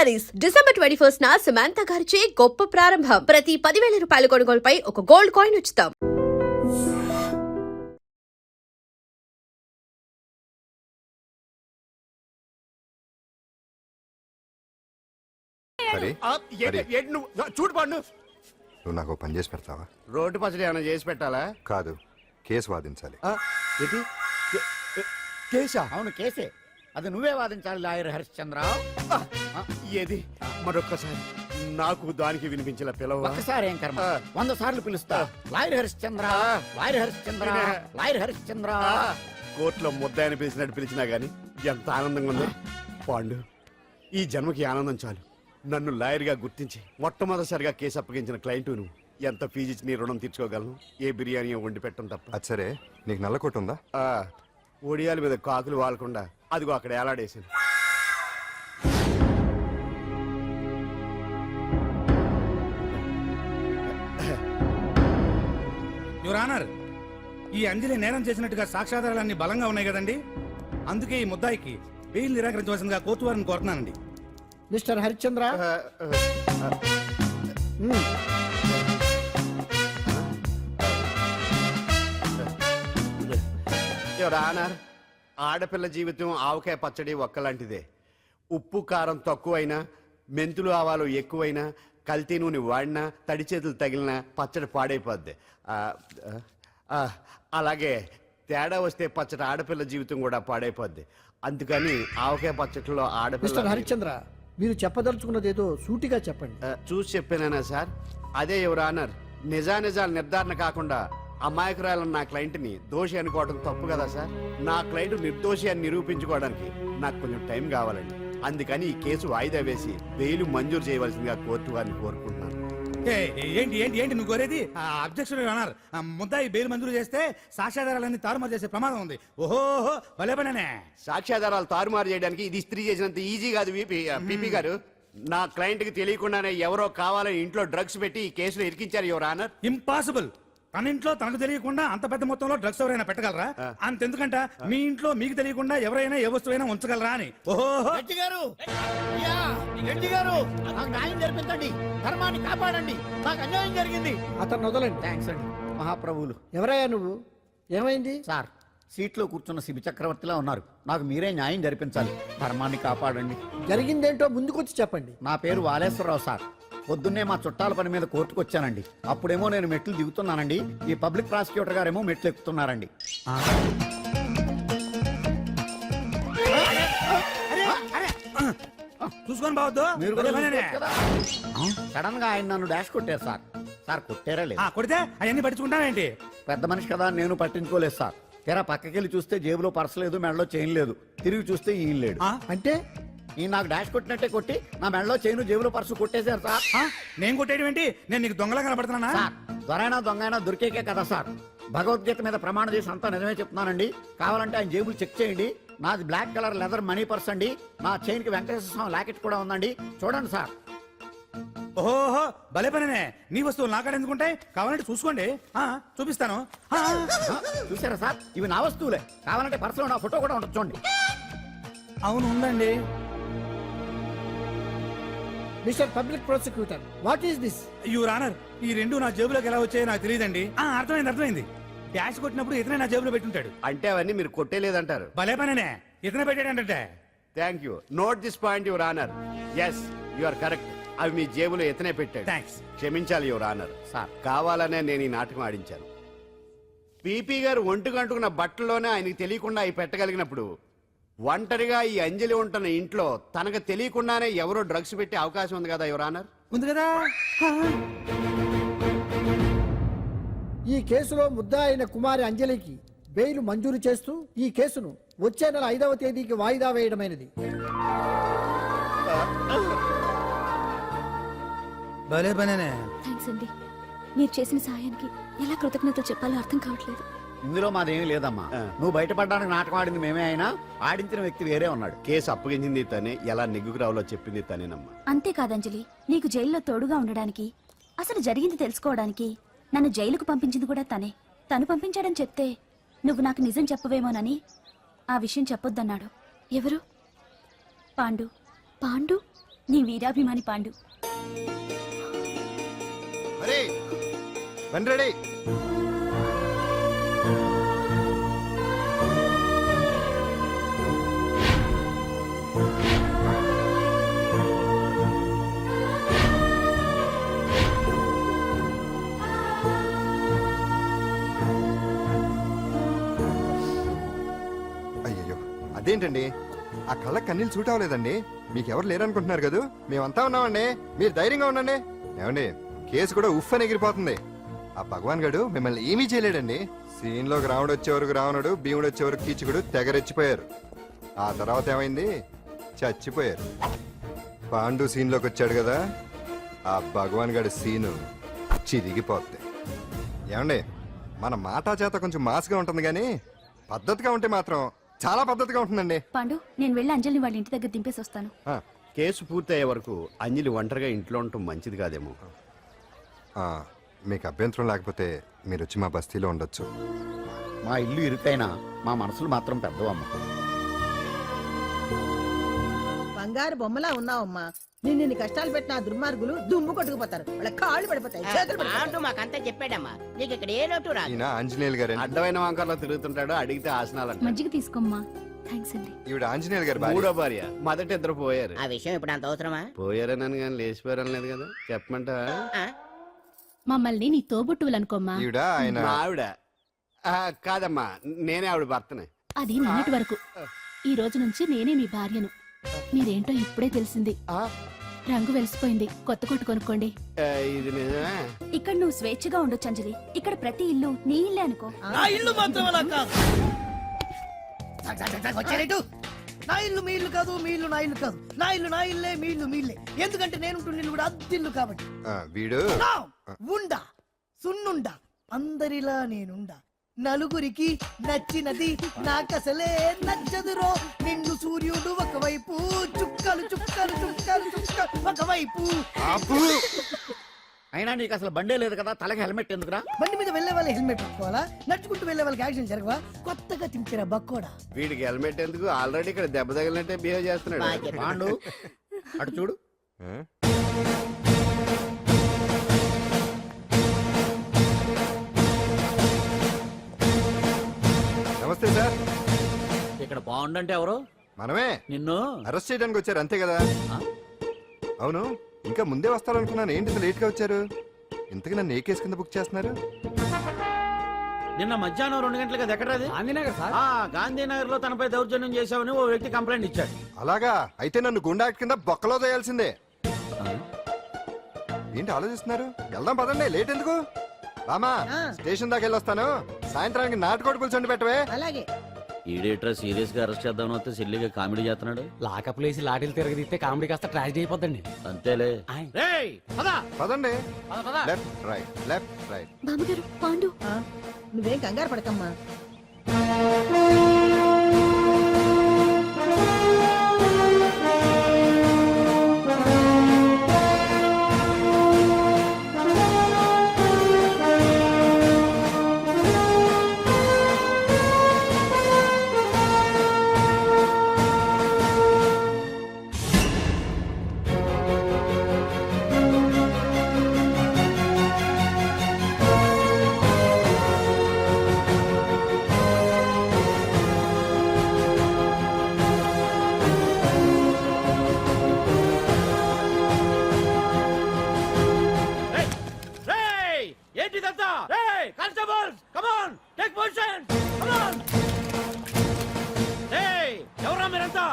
Saris December 21 Samantha గారిచే గొప్ప ప్రారంభం. ప్రతి 10,000 రూపాయల కొనుగోలుపై ఒక గోల్డ్ కాయిన్ ఉచితం. చూడు పండు, నువ్వు నాకు పని చేసి పెడతావా? రోడ్డు పచ్చడి ఏమైనా చేసి పెట్టాలా? కాదు, కేసు వాదించాలి. కేసా? అవును, కేసే. అది నువ్వే వాదించాలి లాయర్ హరిశ్చంద్ర. ఏది మరొక్కసారి నాకు దానికి వినిపించిన పిలవ. ఒక్కసారి ఏం కర్మ, 100 సార్లు పిలుస్తా. Lawyer Harishchandra, lawyer Harishchandra, lawyer Harishchandra. కోర్టులో ముద్దాయని పిలిచినట్టు పిలిచినా గానీ ఎంత ఆనందంగా ఉంది. పాండు, ఈ జన్మకి ఆనందం చాలు. నన్ను లాయర్ గా గుర్తించి మొట్టమొదటిసారిగా కేసు అప్పగించిన క్లయింట్ నువ్వు. ఎంత ఫీజు ఇచ్చి నీ రుణం తీర్చుకోగలను? ఏ బిర్యానీ వండి పెట్టడం తప్ప. అది సరే, నీకు నల్ల కొట్టు ఉందా? ఒడియాల మీద కాకులు వాలకుండా అదిగో అక్కడ ఏలాడేసింది. యువర్ ఆనర్, ఈ అంజలి నేరం చేసినట్టుగా సాక్ష్యాధారాలన్నీ బలంగా ఉన్నాయి కదండి. అందుకే ఈ ముద్దాయికి బెయిల్ నిరాకరించవలసిందిగా కోర్టు వారిని కోరుతున్నానండి. మిస్టర్ హరిశ్చంద్ర, ఆనర్, ఆడపిల్ల జీవితం ఆవకాయ పచ్చడి ఒక్కలాంటిదే. ఉప్పు కారం తక్కువైనా, మెంతులు ఆవాలు ఎక్కువైనా, కల్తీ నూనె వాడినా, తడి చేతులు తగిలినా పచ్చడి పాడైపోద్ది. అలాగే తేడా వస్తే పచ్చడి ఆడపిల్ల జీవితం కూడా పాడైపోద్ది. అందుకని ఆవకాయ పచ్చడిలో ఆడపిల్ల. హరిశ్చంద్ర, మీరు చెప్పదలుచుకున్నది ఏదో సూటిగా చెప్పండి. చూసి చెప్పానా సార్? అదే యువర్ ఆనర్, నిజానిజాలు నిర్ధారణ కాకుండా అమాయకురాలను నా క్లయింట్ని దోషి అనుకోవడం తప్పు కదా సార్? నా క్లయింట్ నిర్దోషి అని నిరూపించుకోవడానికి నాకు కొంచెం టైం కావాలండి. అందుకని ఈ కేసు వాయిదా వేసి బెయిల్ మంజూరు చేయవలసిందిగా కోర్టు వారిని కోరుకుంటున్నాను. ఏంటి ఏంటి ఏంటి నువ్వు కోరేది? అబ్జెక్షన్ యువర్ ఆనర్, ముద్దాయి బెయిల్ మంజూరు చేస్తే సాక్ష్యాధారాలన్నీ తారుమారు చేసే ప్రమాదం ఉంది. ఓహో భలే పనేనే. సాక్ష్యాధారాలు తారుమారు చేయడానికి ఇది ఇస్త్రీ చేసినంత ఈజీ కాదు పీపీ గారు. నా క్లయింట్ కి తెలియకుండానే ఎవరో కావాలని ఇంట్లో డ్రగ్స్ పెట్టి ఈ కేసులో ఇరికించారు యువర్ ఆనర్. ఇంపాసిబుల్. తన ఇంట్లో తనకు తెలియకుండా అంత పెద్ద మొత్తంలో డ్రగ్స్ ఎవరైనా పెట్టగలరా? అంతెందుకంట మీ ఇంట్లో మీకు తెలియకుండా ఎవరైనా ఏ వస్తువైనా ఉంచగలరా అని. ఓహో గారు, గారు, నాకు న్యాయం జరిపించండి, ధర్మాన్ని కాపాడండి, నాకు అన్యాయం జరిగింది. అతను వదలండి. థ్యాంక్స్ అండి మహాప్రభువులు. ఎవరయ్యా నువ్వు? ఏమైంది? సార్, సీట్లో కూర్చున్న శిబి చక్రవర్తిలా ఉన్నారు. నాకు మీరే న్యాయం జరిపించాలి, ధర్మాన్ని కాపాడండి. జరిగిందేంటో ముందుకొచ్చి చెప్పండి. నా పేరు వాలేశ్వరరావు సార్. పొద్దున్నే మా చుట్టాల పని మీద కోర్టుకు వచ్చానండి. అప్పుడేమో నేను మెట్లు దిగుతున్నానండి, ఈ పబ్లిక్ ప్రాసిక్యూటర్ గారేమో మెట్లు ఎక్కుతున్నారండి. చూసుకొని బావద్దు. మీరు సడన్ గా ఆయన నన్ను డాష్ కొట్టారు సార్. సార్ కొట్టారా లేదు? కొడితే అవన్నీ పట్టించుకుంటావేంటి? పెద్ద మనిషి కదా, నేను పట్టించుకోలేదు సార్. తెరా పక్కకెళ్ళి చూస్తే జేబులో పర్స్ లేదు, మెడలో చైన్ లేదు. తిరిగి చూస్తే ఈయన లేడు. అంటే ఈయన నాకు డాష్ కొట్టినట్టే కొట్టి నా మెడలో చైన్ జేబులో పర్సు కొట్టేశారు సార్. నేను కొట్టేయడం ఏంటి? నేను నీకు దొంగలా కనబడుతున్నా? సార్, దొరైనా దొంగైనా దొరికేకే కదా సార్. భగవద్గీత మీద ప్రమాణం చేసి అంతా నిజమే చెప్తున్నానండి. కావాలంటే ఆయన జేబులు చెక్ చేయండి. నాది black colour leather money purse అండి. నా చైన్ కి వెంకటేశ్వర స్వామి లాకెట్ కూడా ఉందండి, చూడండి సార్. ఓహో భలే పనే. నీ వస్తువులు నాకాడ ఎందుకుంటాయి? కావాలంటే చూసుకోండి, చూపిస్తాను. చూసారా సార్, ఇవి నా వస్తువులే. కావాలంటే పర్సులో నా ఫోటో కూడా ఉంటుంది, చూడండి. అవును, ఉందండి. Mister public prosecutor, what is this? Your honour, ఈ రెండు నా జేబులోకి ఎలా వచ్చాయో నాకు తెలియదండి. అర్థమైంది. డాష్ కొట్టినప్పుడు ఇతనే నా జేబులో పెట్టుంటాడు. అంటే అవన్నీ మీరు కొట్టేలేదంటారు? భలే పనేనే, ఇతనే పెట్టాడంటే. Thank you. Note this point your honour. Yes, you are correct. అవి మీ జేబులో ఇతనే పెట్టాడు. థ్యాంక్స్. క్షమించాలి యువర్ ఆనర్. సార్, కావాలనే నేను ఈ నాటకం ఆడించాను. పీపీ గారు ఒంటికంటుకున్న బట్టల్లోనే ఆయనకి తెలియకుండా అవి పెట్టగలిగినప్పుడు, ఒంటరిగా ఈ అంజలి ఉంటున్న ఇంట్లో తనకు తెలియకుండానే ఎవరో డ్రగ్స్ పెట్టే అవకాశం ఉంది కదా యువర్ ఆనర్. ఉంది కదా. ఈ కేసులో ముద్దా అయిన కుమారి అంజలికి బెయిల్ మంజూరు చేస్తూ ఈ కేసును వచ్చే నెల 5వ తేదీకి వాయిదా వేయడమైనది. భలే పనేనే. థ్యాంక్స్ అండి, మీరు చేసిన సహాయానికి ఎలా కృతజ్ఞతలు చెప్పాలో అర్థం కావట్లేదు. ఇందులో మాదేమీ లేదమ్మా. నువ్వు బయటపడడానికి నాటకం ఆడింది మేమే అయినా ఆడించిన వ్యక్తి వేరే ఉన్నాడు. కేసు అప్పగించింది తనే, ఎలా నెగ్గుకు రావాలో చెప్పింది తనేనమ్మా. అంతేకాదంజలి, నీకు జైల్లో తోడుగా ఉండడానికి, అసలు జరిగింది తెలుసుకోవడానికి నన్ను జైలుకు పంపించింది కూడా తనే. తను పంపించాడని చెప్తే నువ్వు నాకు నిజం చెప్పవేమోనని ఆ విషయం చెప్పొద్దన్నాడు. ఎవరు? పాండు. పాండు నీ వీరాభిమాని పాండు. అరే రండి రెడీ. అయ్యయ్యో అదేంటండి, ఆ కళ్ళ కన్నీళ్ళు సూట్ అవ్వలేదండి. మీకెవరు లేరనుకుంటున్నారు కదా, మేమంతా ఉన్నామండి. మీరు ధైర్యంగా ఉండండి. ఏమండి, కేసు కూడా ఉఫ్ అని ఎగిరిపోతుంది. ఆ భగవాన్ గడు మిమ్మల్ని ఏమీ చేయలేడండి. సీన్లోకి రావణుడు వచ్చే వరకు రావణుడు, భీముడు వచ్చే వరకు కీచుకుడు తెగరెచ్చిపోయారు. ఆ తర్వాత ఏమైంది, చచ్చిపోయారు. పాండు సీన్లోకి వచ్చాడు కదా, ఆ భగవాన్ గడి సీను చిరిగిపోద్ది. ఏమండి, మన మాటా చేత కొంచెం మాస్గా ఉంటుంది కానీ పద్ధతిగా ఉంటే మాత్రం చాలా పద్ధతిగా ఉంటుందండి. పాండు, నేను వెళ్ళి అంజలిని వాళ్ళ ఇంటి దగ్గర దింపేసి వస్తాను. ఆ, కేసు పూర్తయ్యే వరకు అంజలి ఒంటరిగా ఇంట్లో ఉండటం మంచిది కాదేమో. ఆ, మీకు అభ్యంతరం లేకపోతే మీరు వచ్చి మా బస్తీలో ఉండొచ్చు. మా ఇల్లు ఇరుకైనా మా మనసులు మాత్రం పెద్దవమ్మ. బంగారు బొమ్మలా ఉన్నావమ్మా. నిన్ను కష్టాలు పెట్టిన ఆ దుర్మార్గులు దుమ్ము కొట్టుకుపోతారు. వాళ్ళ కాళ్ళు పడిపోతాయి, చేతులు పడిపోతాయి. అంటూ మాకంతా చెప్పాడమ్మా. నీకు ఇక్కడ ఏ లోటు రాదు. ఈయన ఆంజనేయులు గారు. అడ్డమైన వంకర్లో తిరుగుతుంటాడు, అడిగితే ఆసనాలంట. మజ్జిగ తీసుకోమ్మా. థ్యాంక్స్ అండి. ఈవిడ ఆంజనేయులు గారు భార్య. మూడో భార్య. మొదట ఇద్దరు పోయారు. ఆ విషయం ఇప్పుడు అంత అవసరమా? పోయారనని కానీ లేచిపోయారని లేదు కదా, చెప్పమంటా. ఆ? మమ్మల్ని నీ తోబుట్టువులనుకోమ్మా. ఈవిడ ఆయన. మా ఆవిడ కాదమ్మా, నేనే ఆవిడ భర్తనే. అది నిన్నటి వరకు. ఈ రోజు నుంచి నేనే మీ భార్యను. మీరేంటో ఇప్పుడే తెలిసింది. రంగు వెలిసిపోయింది, కొత్త కొట్టు కొనుక్కోండి. ఇది నిజమే. ఇక్కడ నువ్వు స్వేచ్ఛగా ఉండొచ్చు అంజలి. ఇక్కడ ప్రతి ఇల్లు నీ ఇల్లే అనుకో. నా ఇల్లు మాత్రం అలా కాదు. వచ్చారేటు? నా ఇల్లు మీ ఇల్లు కాదు, మీ ఇల్లు నా ఇల్లు కాదు. నా ఇల్లు నా ఇల్లే, మీ ఇల్లు మీ ఇల్లే. ఎందుకంటే నేను ఇల్లు కూడా అద్దిల్లు కాబట్టి. వీడు నా ఉండా సున్నుండా అందరిలా నేనుండా. నలుగురికి నచ్చినది నాకసలే నచ్చదురో. నిన్ను సూర్యుడు ఒకవైపు, చుక్కలు చుక్కలు చుక్కలు చుక్కలు ఒకవైపు. అయినా నీకు అసలు బండే లేదు కదా, తలకి హెల్మెట్ ఎందుకురా? బండి మీద వెళ్లే వాళ్ళు హెల్మెట్ పెట్టుకోవాలా? నడుచుకుంటూ వెళ్లే వాళ్ళకి యాక్సిడెంట్ జరగవా? కొత్తగా తింటారా బక్కోడా? వీడికి హెల్మెట్ ఎందుకు, ఆల్రెడీ ఇక్కడ దెబ్బ తగిలినట్టే బిహేవ్ చేస్తున్నాడు. బాగా చెప్పావు. పాండు అటు చూడు. ఆ? నమస్తే సార్. ఇక్కడ బాగుండంటే ఎవరు? మనమే. నిన్ను అరెస్ట్ చేయడానికి వచ్చారు అంతే కదా? అవును, ఇంకా ముందే వస్తారనుకున్నాను. ఏంటి ఇంత లేట్ గా వచ్చారు? ఇంతకు నన్ను ఏ కేసు కింద బుక్ చేస్తున్నారు? నిన్న మధ్యాహ్నం 2 గంటలకు అది ఎక్కడది? గాంధీనగర్ సార్. గాంధీనగర్ లో తనపై దౌర్జన్యం చేశామని ఓ వ్యక్తి కంప్లైంట్ ఇచ్చాడు. అలాగా? అయితే నన్ను గుండా యాక్ట్ కింద బొక్కలో చేయాల్సిందే. ఏంటి ఆలోచిస్తున్నారు? వెళ్దాం పదండి, లేట్ ఎందుకు? రామా, స్టేషన్ దాకా వెళ్ళొస్తాను. సాయంత్రానికి నాటుకోడి పులుసు వండి పెట్టవే. అలాగే. ఈడేట్రా సీరియస్ గా అరెస్ట్ చేద్దామని వస్తే సిల్లిగా కామెడీ చేస్తున్నాడు. లాకప్ లేసి లాఠీలు తిరగదీస్తే కామెడీ కాస్త ట్రాజడీ అయిపోద్దండి. అంతేలే. పదండి. Left right, left right. బామ్మగారు, పాండు. నువ్వేం కంగారు పడకమ్మా. ఏంటిదంతా? Constables, come on, take position, come on. ఎవరా మీరంతా?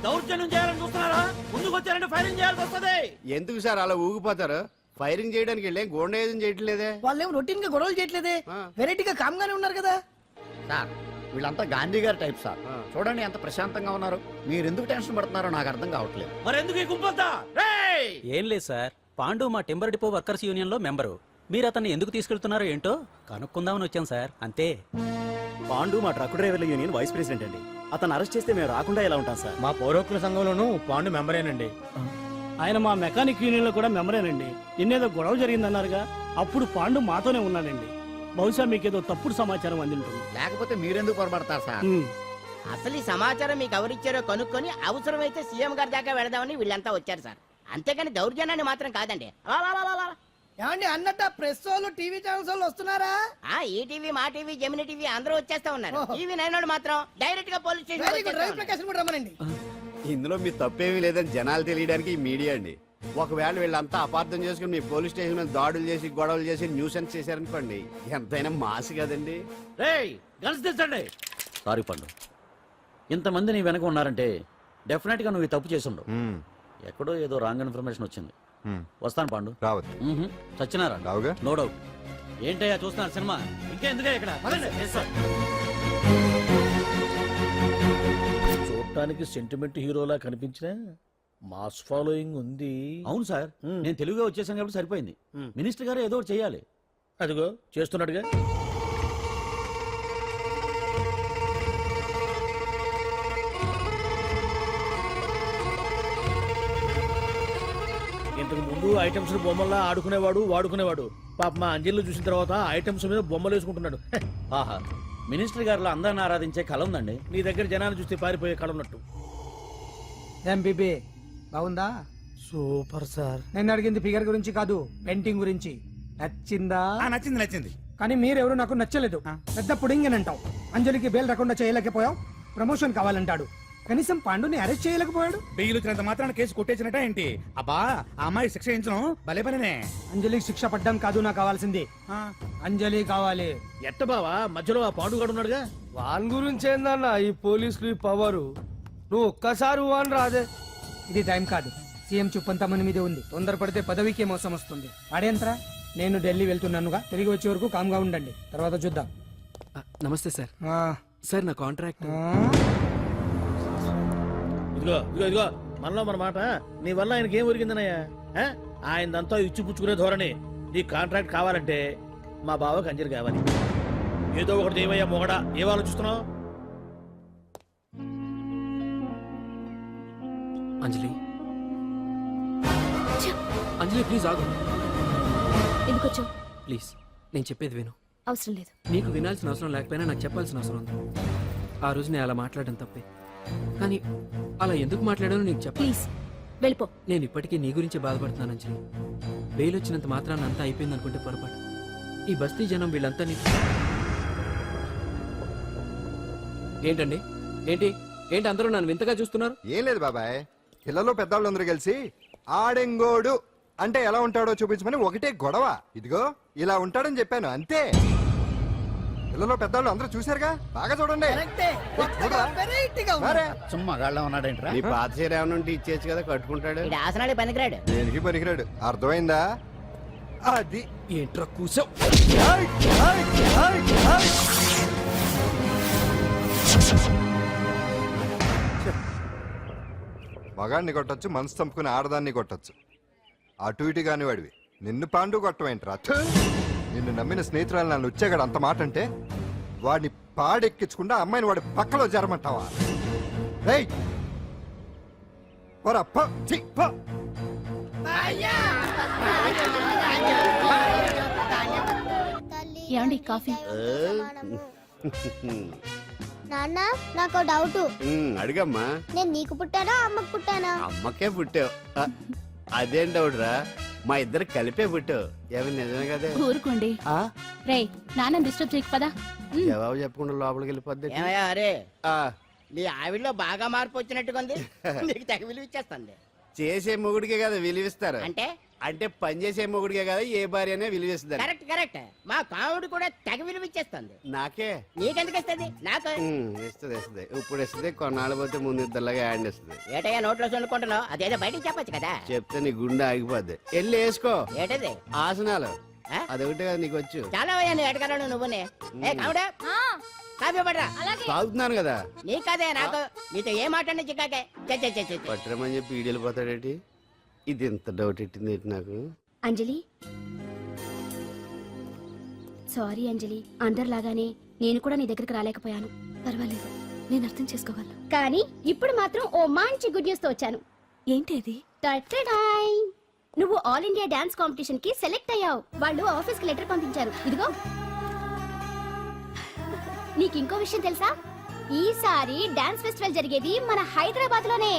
దౌర్జన్యం చేయాలని చూస్తున్నారా? ముందుకు వచ్చారంటే ఫైరింగ్ చేయాల్సి వస్తుంది. ఎందుకు సార్ అలా ఊగిపోతారు? ఫైరింగ్ చేయడానికి వెళ్ళే గోండేజం చేయట్లేదే. వాళ్ళేం రొటీన్ గా గొడవలు చేయట్లేదే, వెరైటీగా కామ్గానే ఉన్నారు కదా. సార్ వీళ్ళంతా గాంధీ గారి టైప్ సార్. చూడండి ఎంత ప్రశాంతంగా ఉన్నారు. మీరు ఎందుకు టెన్షన్ పడుతున్నారో నాకు అర్థం కావట్లేదు. మరి ఎందుకు ఈ గుంపంతా? ఏం లేదు సార్, పాండు మా టింబర్ డిపో వర్కర్స్ యూనియన్ లో మెంబరు. మీరు అతన్ని ఎందుకు తీసుకెళ్తున్నారో ఏంటో కనుక్కుందామని వచ్చాం సార్, అంతే. పాండు మా ట్రక్ డ్రైవర్ల యూనియన్ వైస్ ప్రెసిడెంట్ అండి. అతను అరెస్ట్ చేస్తే మేము రాకుండా ఎలా ఉంటాం సార్? మా పౌరోక్తుల సంఘంలోనూ పాండు మెంబరేనండి. ఆయన మా మెకానిక్ యూనియన్ లో కూడా మెంబరేనండి. నిన్నేదో గొడవ జరిగిందన్నారుగా, అప్పుడు పాండు మాతోనే ఉన్నాడండి. బహుశా మీకేదో తప్పుడు సమాచారం అందింటుంది. లేకపోతే మీరెందుకు పొరపడతారు సార్? అసలు ఈ సమాచారం మీకు ఎవరిచ్చారో కనుక్కొని అవసరమైతే సీఎం గారి దాకా వెళదామని వీళ్ళంతా వచ్చారు సార్. అంతేకాని దౌర్జన్యాన్ని మాత్రం కాదండి అలా, అలా, అలా, అలా. ఏమండి అన్నట్టు ప్రెస్ వాళ్ళు టీవీ ఛానల్స్ వాళ్ళు వస్తున్నారా? ఈ టీవీ మా టీవీ జమిని టీవీ అందరూ వచ్చేస్తా ఉన్నారు. టీవీ నైన్ మాత్రం డైరెక్ట్ గా పోలీస్ స్టేషన్ కూడా రమ్మనండి. ఇందులో మీ తప్పేమీ లేదని జనాలు తెలియడానికి ఈ మీడియా అండి. ఒకవేళ వీళ్ళంతా అపార్థం చేసుకుని మీ పోలీస్ స్టేషన్ మీద దాడులు చేసి గొడవలు చేసి న్యూసెన్స్ చేశారనుకోండి, ఎంతైనా మాసి కదండి. రేయ్ గన్స్ తెచ్చండి. సారీ పండు, ఇంతమంది నీ వెనక ఉన్నారంటే డెఫినెట్ గా నువ్వు ఈ తప్పు చేసి ఉండవు. ఎక్కడో ఏదో రాంగ్ ఇన్ఫర్మేషన్ వచ్చింది. వస్తాను పాండు. రావద్దు. చచ్చినారా? రావుగా. No doubt. ఏంటయ్యా చూస్తున్నారు సినిమా? ఇంకెందుకే ఇక్కడ? పదండి. చూడటానికి సెంటిమెంట్ హీరోలా కనిపించిన మాస్ ఫాలోయింగ్ ఉంది. అవును సార్, నేను తెలుగుగా వచ్చేసాను కాబట్టి సరిపోయింది. మినిస్టర్ గారు ఏదో ఒకటి చేయాలి. అదిగో చేస్తున్నాడుగా. ఇంతకు ముందు ఐటమ్స్ బొమ్మల్లా ఆడుకునేవాడు వాడుకునేవాడు. పాప మా అంజలిలో చూసిన తర్వాత ఐటమ్స్ మీద బొమ్మలు వేసుకుంటున్నాడు. ఆహా, మినిస్టర్ గారిలో అందరిని ఆరాధించే కళ ఉందండి. నీ దగ్గర జనాన్ని చూస్తే పారిపోయే కళ ఉన్నట్టు. ఎంబీబీ బాగుందా? Super sir. నేను అడిగింది ఫిగర్ గురించి కాదు, పెయింటింగ్ గురించి. నచ్చిందా? నచ్చింది నచ్చింది. కానీ మీరెవరు నాకు నచ్చలేదు. పెద్ద పుడింగ్ అని అంటావు. అంజలికి బెయిల్ రాకుండా చేయలేకపోయావు. ప్రమోషన్ కావాలంటాడు. కనీసం పాండుని అరెస్ట్ చేయలేకపోయాడు. బెయిల్ వచ్చినంత మాత్రాన కేసు కొట్టేసినట్ట ఏంటి? అబ్బా, ఆ అమ్మాయి శిక్ష వేయించడం భలే పనినే. అంజలికి శిక్ష పడ్డం కాదు నాకు కావాల్సింది. అంజలి కావాలి. ఎట్ట బావా, మధ్యలో ఆ పాండుగాడు ఉన్నాడుగా. వాన్ గురించి ఏందన్నా ఈ పోలీసులు పవరు? నువ్వు ఒక్కసారి వాన్ రాదే. ఇది టైం కాదు. సీఎం చూపంతా మన మీద ఉంది. తొందరపడితే పదవికి మోసం వస్తుంది. అడేంతరా, నేను ఢిల్లీ వెళ్తున్నానుగా. తిరిగి వచ్చే వరకు కామ్గా ఉండండి, తర్వాత చూద్దాం. నమస్తే సార్. సార్ నా కాంట్రాక్ట్. ఇదిగో ఇదిగో ఇదిగో, మనలో మన మాట. నీ వల్ల ఆయనకి ఏం ఒరిగిందనయ్యా? ఆయనదంతా ఇచ్చిపుచ్చుకునే ధోరణి. నీ కాంట్రాక్ట్ కావాలంటే మా బావకి అంజలి కావాలి. ఏదో ఒకటి ఏమయ్యా మొగడా, ఏం ఆలోచిస్తున్నావు? అంజలి, అంజలి ప్లీజ్ ఆగు. ఎందుకొచ్చు? ప్లీజ్ నేను చెప్పేది విను. అవసరం లేదు. నీకు వినాల్సిన అవసరం లేకపోయినా నాకు చెప్పాల్సిన అవసరం ఉంది. ఆ రోజు నేను అలా మాట్లాడడం తప్పే, కానీ అలా ఎందుకు మాట్లాడానో నీకు చెప్ప. ప్లీజ్ వెళ్ళిపో. నేను ఇప్పటికీ నీ గురించి బాధపడుతున్నాను అంజలి. బెయిల్ వచ్చినంత మాత్రాన్ని అంతా అయిపోయింది అనుకుంటే పొరపాటు. ఈ బస్తీ జనం వీళ్ళంతా ఏంటండి? ఏంటి ఏంటి అందరూ నన్ను వింతగా చూస్తున్నారు? ఏం లేదు బాబాయ్, పిల్లలు పెద్దవాళ్ళు అందరూ కలిసి ఆడెంగోడు అంటే ఎలా ఉంటాడో చూపించమని ఒకటే గొడవ. ఇదిగో ఇలా ఉంటాడని చెప్పాను అంతే. పిల్లలు పెద్దవాళ్ళు అందరూ చూశారుగా, బాగా చూడండి. మరే. సుమ్మా గాళ్ళ ఉన్నాడేంట్రా? నీ పాత చీర ఏమైనా ఉంటే ఇచ్చేచ్చు కదా, కట్టుకుంటాడు. ఇది ఆసనాలే పనికిరాడు. దేనికి పనికిరాడు, అర్థమైందా? అది ఏంట్రా కూసావ్? మగాడిని కొట్టొచ్చు, మనసు చంపుకుని ఆడదాన్ని కొట్టొచ్చు. అటు ఇటు కాని వాడివి నిన్ను పాండు కొట్టమేంట్రా? నిన్ను నమ్మిన స్నేహితురాలు నన్ను వచ్చాగాడు అంత మాట అంటే వాడిని పాడెక్కించకుండా అమ్మాయిని వాడి పక్కలో జరమంటావా? ఏమండి కాఫీ? నాన్న నాకు డౌట్. అడిగమ్మా. నేను నీకు పుట్టానా అమ్మకు పుట్టానా? అమ్మకే పుట్టావు. అదేం డౌట్ రా, మా ఇద్దరు కలిపే పుట్టావు. ఏమి నిజమే కదా? ఊరుకోండి. రే నాన్న డిస్టర్బ్ చేయకు పదా. జవాబు చెప్పకుండా లోపలికి వెళ్ళిపోద్ది. ఏమయ్యా అరే, నీ ఆవిడలో బాగా మార్పు వచ్చినట్టుగా ఉంది. నీకు తెగ విలువ ఇచ్చేస్తుంది. చేసే మొగుడికే కదా విలువిస్తారు. అంటే అంటే పని చేసే మొగుడికే కదా ఏ భార్య అనే విలువిస్తారు. Correct correct. మా కావుడు కూడా తెగ విలువ ఇచ్చేస్తుంది. నాకే. నీకెందుకు ఇస్తుంది? నాకు ఇస్తుంది ఇస్తుంది. ఇప్పుడు ఇస్తుంది, కొన్నాళ్ళు పోతే ముందు ఇద్దరులాగా హ్యాండ్ ఇస్తుంది. ఏటయ్యా నోట్లో చల్లుకుంటున్నావు? అదేదో బయటికి చెప్పొచ్చు కదా. చెప్తే నీ గుండె ఆగిపోద్ది. వెళ్ళి వేసుకో. ఏటది? ఆసనాలు. అదొకటి కదా నీకు వచ్చు. చాలా అయ్యా నీ ఎడగలను నువ్వునే. ఏ కావుడా కాఫీ పడరా. తాగుతున్నాను కదా. నీ కదే నాకు. నీతో ఏ మాట్లాడి చిక్కాకే పట్టరమని చెప్పి ఈడెళ్ళిపోతాడేటి? ఇది ఎంత డౌట్ ఎట్టింది నాకు. అంజలి సారీ అంజలి, అందరిలాగానే నేను కూడా నీ దగ్గరికి రాలేకపోయాను. పర్వాలేదు, నేను అర్థం చేసుకోగలను. కానీ ఇప్పుడు మాత్రం ఓ మంచి గుడ్ న్యూస్ తో వచ్చాను. ఏంటి అది? నువ్వు ఆల్ ఇండియా డాన్స్ కాంపిటీషన్ కి సెలెక్ట్ అయ్యావు. వాళ్ళు ఆఫీస్ కి లెటర్ పంపించారు. ఇదిగో. నీకు ఇంకో విషయం తెలుసా? ఈసారి డాన్స్ ఫెస్టివల్ జరిగేది మన హైదరాబాద్ లోనే.